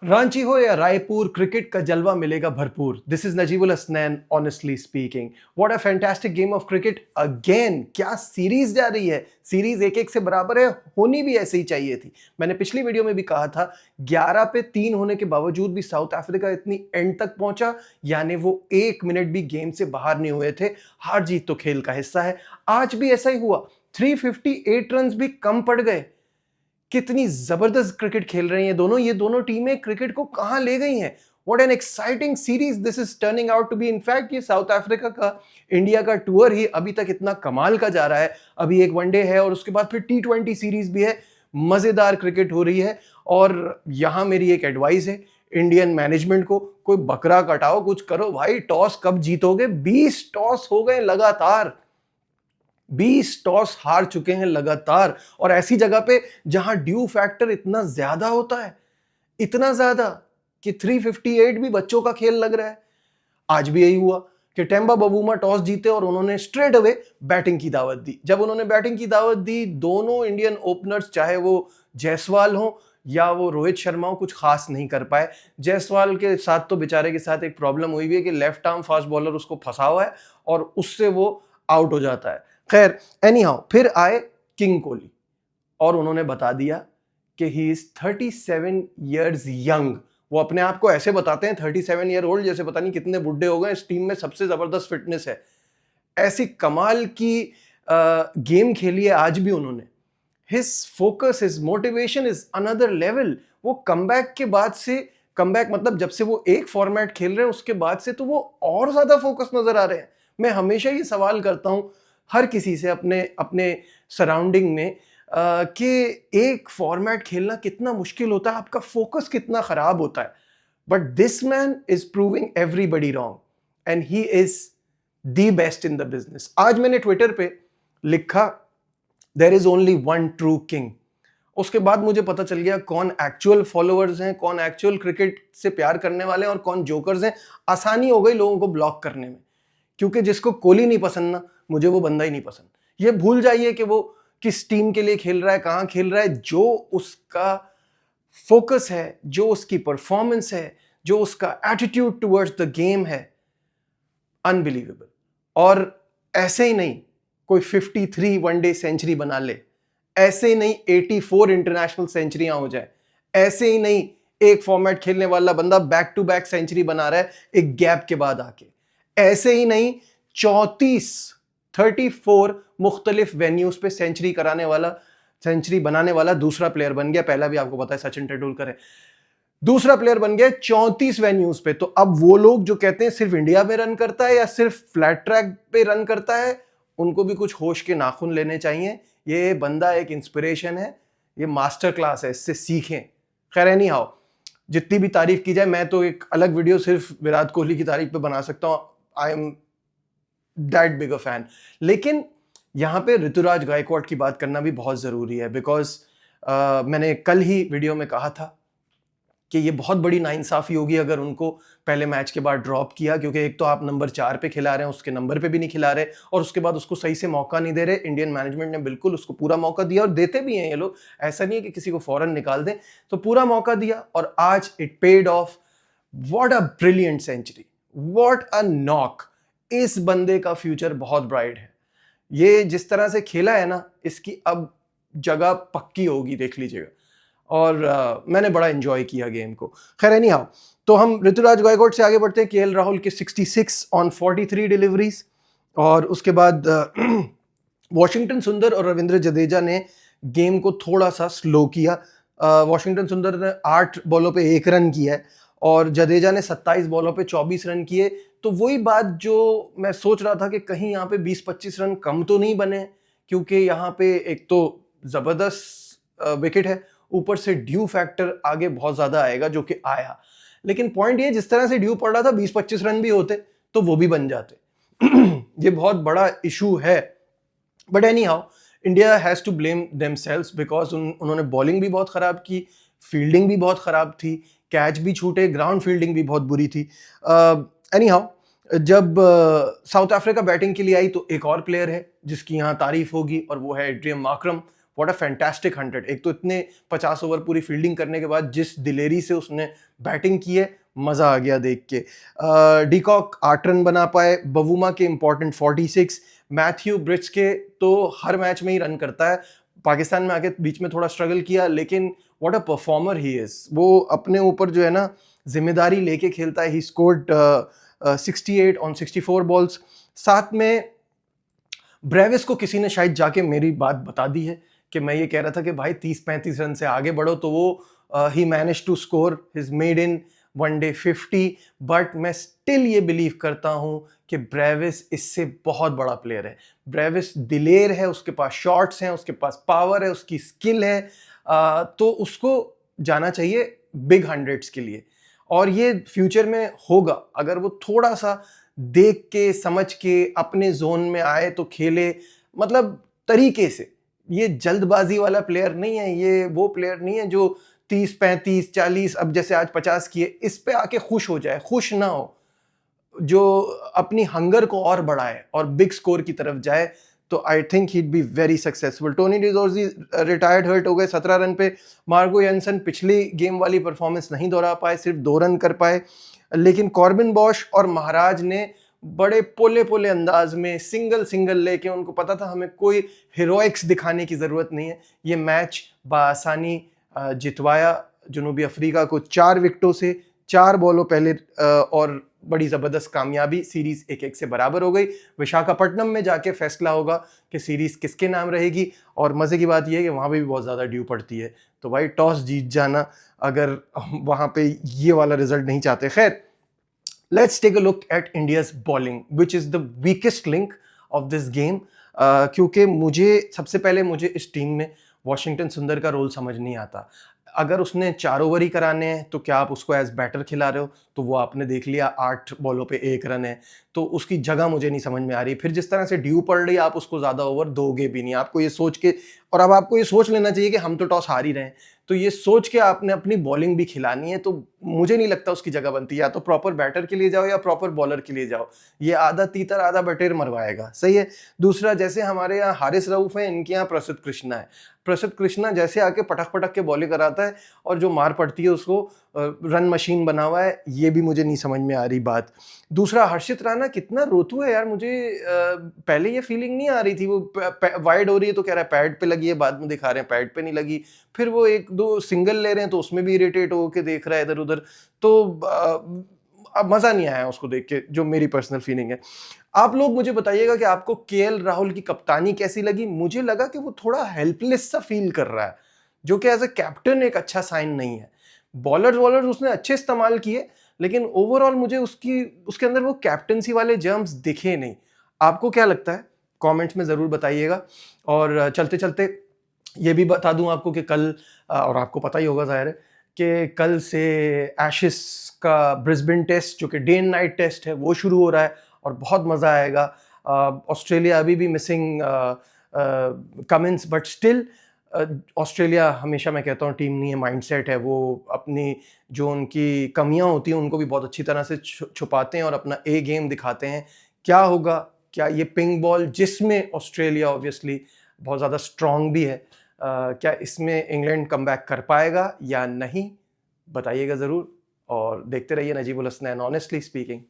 रांची हो या रायपुर, क्रिकेट का जलवा मिलेगा भरपूर। This is Najibul Hasnain, honestly speaking. What a fantastic game of cricket again. क्या सीरीज जा रही है, सीरीज 1-1 से बराबर है, होनी भी ऐसे ही चाहिए थी। मैंने पिछली वीडियो में भी कहा था 11 पे 3 होने के बावजूद भी साउथ अफ्रीका इतनी एंड तक पहुंचा, यानी वो 1 मिनट भी गेम से बाहर नहीं हुए थे। हार जीत तो खेल का हिस्सा है, आज भी ऐसा ही हुआ। 358 रन भी कम पड़ गए। कितनी जबरदस्त क्रिकेट खेल रही हैं दोनों, ये दोनों टीमें क्रिकेट को कहां ले गई हैं। What an exciting series this is turning out to be. In fact ये साउथ अफ्रीका का इंडिया का टूर ही अभी तक इतना कमाल का जा रहा है। अभी एक वनडे है और उसके बाद फिर T20 सीरीज भी है। मजेदार क्रिकेट हो रही है। और यहां मेरी एक एडवाइस है इंडियन मैनेजमेंट को, कोई बकरा कटाओ, कुछ करो भाई। टॉस कब जीतोगे? 20 टॉस हो गए लगातार, 20 टॉस हार चुके हैं लगातार, और ऐसी जगह पे जहां ड्यू फैक्टर इतना ज्यादा होता है, इतना ज्यादा कि 358 भी बच्चों का खेल लग रहा है। आज भी यही हुआ कि टेम्बा बबूमा टॉस जीते और उन्होंने स्ट्रेट अवे बैटिंग की दावत दी। जब उन्होंने बैटिंग की दावत दी, दोनों इंडियन ओपनर्स, चाहे वो जायसवाल हो या वो रोहित शर्मा हो, कुछ खास नहीं कर पाए। जायसवाल के साथ तो बेचारे के साथ एक प्रॉब्लम हुई है कि लेफ्ट आर्म फास्ट बॉलर उसको फंसा हुआ है और उससे वो आउट हो जाता है। खैर, एनी हाउ, फिर आए किंग कोहली और उन्होंने बता दिया कि ही इज 37 ईयर्स यंग। वो अपने आप को ऐसे बताते हैं 37 ईयर ओल्ड, जैसे पता नहीं कितने बुढ़े हो गए, इस टीम में सबसे जबरदस्त फिटनेस है। ऐसी कमाल की गेम खेली है आज भी उन्होंने। His focus, his motivation is another level. वो कमबैक के बाद से, कमबैक मतलब जब से वो एक फॉर्मेट खेल रहे हैं उसके बाद से, तो वो और ज्यादा फोकस नजर आ रहे हैं। मैं हमेशा ये सवाल करता हूं हर किसी से अपने अपने सराउंडिंग में कि एक फॉर्मेट खेलना कितना मुश्किल होता है, आपका फोकस कितना खराब होता है। But this man is proving everybody wrong and he is the best in the business. आज मैंने ट्विटर पे लिखा there is only one true king. उसके बाद मुझे पता चल गया कौन एक्चुअल फॉलोअर्स हैं, कौन एक्चुअल क्रिकेट से प्यार करने वाले हैं और कौन जोकर्स हैं। आसानी हो गई लोगों को ब्लॉक करने में, क्योंकि जिसको कोहली नहीं पसंद ना, मुझे वो बंदा ही नहीं पसंद। ये भूल जाइए कि वो किस टीम के लिए खेल रहा है, कहां खेल रहा है। जो उसका फोकस है, जो उसकी परफॉर्मेंस है, जो उसका एटीट्यूड टुवर्ड्स द गेम है, अनबिलीवेबल। और ऐसे ही नहीं कोई 53 वनडे सेंचुरी बना ले, ऐसे ही नहीं 84 इंटरनेशनल सेंचुरियां हो जाए, ऐसे ही नहीं एक फॉर्मेट खेलने वाला बंदा बैक टू बैक सेंचुरी बना रहा है एक गैप के बाद आके, ऐसे ही नहीं 34 मुख्तलिफ वेन्यूज पे सेंचुरी कराने वाला, सेंचुरी बनाने वाला दूसरा प्लेयर बन गया। पहला भी आपको पता है सचिन तेंदुलकर है, दूसरा प्लेयर बन गया 34 वेन्यूज पे। तो अब वो लोग जो कहते हैं सिर्फ इंडिया में रन करता है या सिर्फ फ्लैट ट्रैक पे रन करता है, उनको भी कुछ होश के नाखून लेने चाहिए। ये बंदा एक इंस्पिरेशन है, ये मास्टर क्लास है, इससे सीखें। खैर एनी हाउ, जितनी भी तारीफ की जाए, मैं तो एक अलग वीडियो सिर्फ विराट कोहली की तारीफ पे बना सकता हूं। I am that big a fan. लेकिन यहां पे ऋतुराज गायकवाड की बात करना भी बहुत जरूरी है, बिकॉज मैंने कल ही वीडियो में कहा था कि ये बहुत बड़ी नाइंसाफी होगी अगर उनको पहले मैच के बाद ड्रॉप किया, क्योंकि एक तो आप नंबर 4 पे खिला रहे हैं, उसके नंबर पे भी नहीं खिला रहे, और उसके बाद उसको सही से मौका नहीं दे रहे। इंडियन मैनेजमेंट ने बिल्कुल उसको पूरा मौका दिया और देते भी हैं ये लोग, ऐसा नहीं है कि किसी को फौरन निकाल दें, तो पूरा मौका दिया और आज it paid off. What a brilliant century, what a knock. इस बंदे का फ्यूचर बहुत ब्राइट है। ये जिस तरह से खेला है ना, इसकी अब जगह पक्की होगी, देख लीजिएगा। और मैंने बड़ा एंजॉय किया गेम को। खैर एनी हाउ, तो हम ऋतुराज गायकवाड से आगे बढ़ते हैं। केएल राहुल के 66 ऑन 43 डिलीवरीज, और उसके बाद वॉशिंगटन सुंदर और रविंद्र जडेजा ने गेम को थोड़ा सा स्लो किया। वॉशिंगटन सुंदर ने 8 बॉलों पे 1 रन किया है और जडेजा ने 27 बॉलों पे 24 रन किए। तो वही बात जो मैं सोच रहा था कि कहीं यहाँ पे 20-25 रन कम तो नहीं बने, क्योंकि यहाँ पे एक तो जबरदस्त विकेट है, ऊपर से ड्यू फैक्टर आगे बहुत ज्यादा आएगा, जो कि आया। लेकिन पॉइंट ये, जिस तरह से ड्यू पड़ रहा था, 20-25 रन भी होते तो वो भी बन जाते। ये बहुत बड़ा इशू है। But anyhow, India has to blame themselves, because उन्होंने बॉलिंग भी बहुत खराब की, फील्डिंग भी बहुत खराब थी, कैच भी छूटे, ग्राउंड फील्डिंग भी बहुत बुरी थी। एनी हाउ, जब साउथ अफ्रीका बैटिंग के लिए आई तो एक और प्लेयर है जिसकी यहाँ तारीफ होगी, और वो है Adrian Markram. What a fantastic 100। एक तो इतने 50 ओवर पूरी फील्डिंग करने के बाद जिस दिलेरी से उसने बैटिंग की है, मजा आ गया देख के। डीकॉक 8 रन बना पाए, बवुमा के इंपॉर्टेंट 46, मैथ्यू ब्रिट्स के तो हर मैच में ही रन करता है, पाकिस्तान में आके बीच में थोड़ा स्ट्रगल किया, लेकिन what a performer he is. वो अपने ऊपर जो है ना जिम्मेदारी लेके खेलता है। He scored 68 on 64 balls. साथ में ब्रेविस को किसी ने शायद जाके मेरी बात बता दी है कि मैं ये कह रहा था कि भाई 30-35 रन से आगे बढ़ो, तो वो ही manage to score his maiden one day 50। But मैं स्टिल ये बिलीव करता हूं कि ब्रेविस इससे बहुत बड़ा प्लेयर है। ब्रेविस दिलेर है, उसके पास शॉट्स हैं, उसके पास पावर है, उसकी स्किल है, तो उसको जाना चाहिए बिग हंड्रेड्स के लिए। और ये फ्यूचर में होगा अगर वो थोड़ा सा देख के समझ के अपने जोन में आए तो खेले, मतलब तरीके से। ये जल्दबाजी वाला प्लेयर नहीं है, ये वो प्लेयर नहीं है जो 30-35-40 अब जैसे आज 50 किए इस पे आके खुश हो जाए, खुश ना हो, जो अपनी हंगर को और बढ़ाए और बिग स्कोर की तरफ जाए। तो I think he be very successful. Tony de Zorzi retired hurt हो गए 17 रन पे। मार्गो यंसन पिछली गेम वाली परफॉर्मेंस नहीं दोहरा पाए, सिर्फ 2 रन कर पाए। लेकिन कॉर्बिन बॉश और महाराज ने बड़े पोले पोले अंदाज में सिंगल सिंगल लेके, उनको पता था हमें कोई हीरोइक्स दिखाने की जरूरत नहीं है, ये मैच बासानी जितवाया जनूबी अफ्रीका को 4 विकेटों से, 4 बॉलों पहले, और बड़ी जबरदस्त कामयाबी। सीरीज 1-1 से बराबर हो गई। विशाखापट्टनम में जाके फैसला होगा कि सीरीज किसके नाम रहेगी। और मजे की बात यह है कि वहां पे भी बहुत ज्यादा ड्यू पड़ती है, तो भाई टॉस जीत जाना अगर वहां पे ये वाला रिजल्ट नहीं चाहते। खैर, let's take a look at India's bowling, which is the weakest link of this game. क्योंकि सबसे पहले मुझे इस टीम में वॉशिंगटन सुंदर का रोल समझ नहीं आता। अगर उसने 4 ओवर ही कराने हैं तो क्या आप उसको एज बैटर खिला रहे हो? तो वो आपने देख लिया 8 बॉलों पे 1 रन है, तो उसकी जगह मुझे नहीं समझ में आ रही। फिर जिस तरह से ड्यू पड़ रही है, आप उसको ज्यादा ओवर दोगे भी नहीं। आपको ये सोच के, और अब आपको ये सोच लेना चाहिए कि हम तो टॉस हार ही रहे हैं, तो ये सोच के आपने अपनी बॉलिंग भी खिलानी है। तो मुझे नहीं लगता उसकी जगह बनती है। या तो प्रॉपर बैटर के लिए जाओ या प्रॉपर बॉलर के लिए जाओ। ये आधा तीतर आधा बटेर मरवाएगा, सही है। दूसरा, जैसे हमारे यहाँ हारिस रऊफ है, इनके यहाँ प्रसिद्ध कृष्णा है। प्रसिद्ध कृष्णा जैसे आके पटक पटक के बॉलिंग कराता है और जो मार पड़ती है उसको रन मशीन बना हुआ है, ये भी मुझे नहीं समझ में आ रही बात। दूसरा, हर्षित राणा कितना रोतू है यार। मुझे पहले ये फीलिंग नहीं आ रही थी। वो वाइड हो रही है तो कह रहा है पैड पे लगी है, बाद में दिखा रहे हैं पैड पे नहीं लगी। फिर वो 1-2 सिंगल ले रहे हैं तो उसमें भी इरिटेट होकर देख रहा है इधर उधर। तो अब मजा नहीं आया उसको देख के, जो मेरी पर्सनल फीलिंग है। आप लोग मुझे बताइएगा कि आपको केएल राहुल की कप्तानी कैसी लगी। मुझे लगा कि वो थोड़ा हेल्पलेस सा फील कर रहा है, जो कि एज अ कैप्टन एक अच्छा साइन नहीं है। बॉलर्स उसने अच्छे इस्तेमाल किए, लेकिन ओवरऑल मुझे उसके अंदर वो कैप्टनसी वाले जर्म्स दिखे नहीं। आपको क्या लगता है? कमेंट्स में जरूर बताइएगा। और चलते चलते ये भी बता दूं आपको कि कल, और आपको पता ही होगा जाहिर है, कि कल से एशेस का ब्रिस्बेन टेस्ट, जो कि डे एंड नाइट टेस्ट है, वो शुरू हो रहा है और बहुत मज़ा आएगा। ऑस्ट्रेलिया अभी भी missing Cummins, but still Australia, हमेशा मैं कहता हूँ, टीम नहीं है, माइंडसेट है। वो अपनी जो उनकी कमियां होती हैं उनको भी बहुत अच्छी तरह से छुपाते हैं और अपना ए गेम दिखाते हैं। क्या होगा? क्या ये पिंक बॉल, जिसमें ऑस्ट्रेलिया ऑब्वियसली बहुत ज़्यादा स्ट्रॉन्ग भी है, क्या इसमें इंग्लैंड कमबैक कर पाएगा या नहीं? बताइएगा ज़रूर। और देखते रहिए नजीबुल हसनैन ऑनेस्टली स्पीकिंग।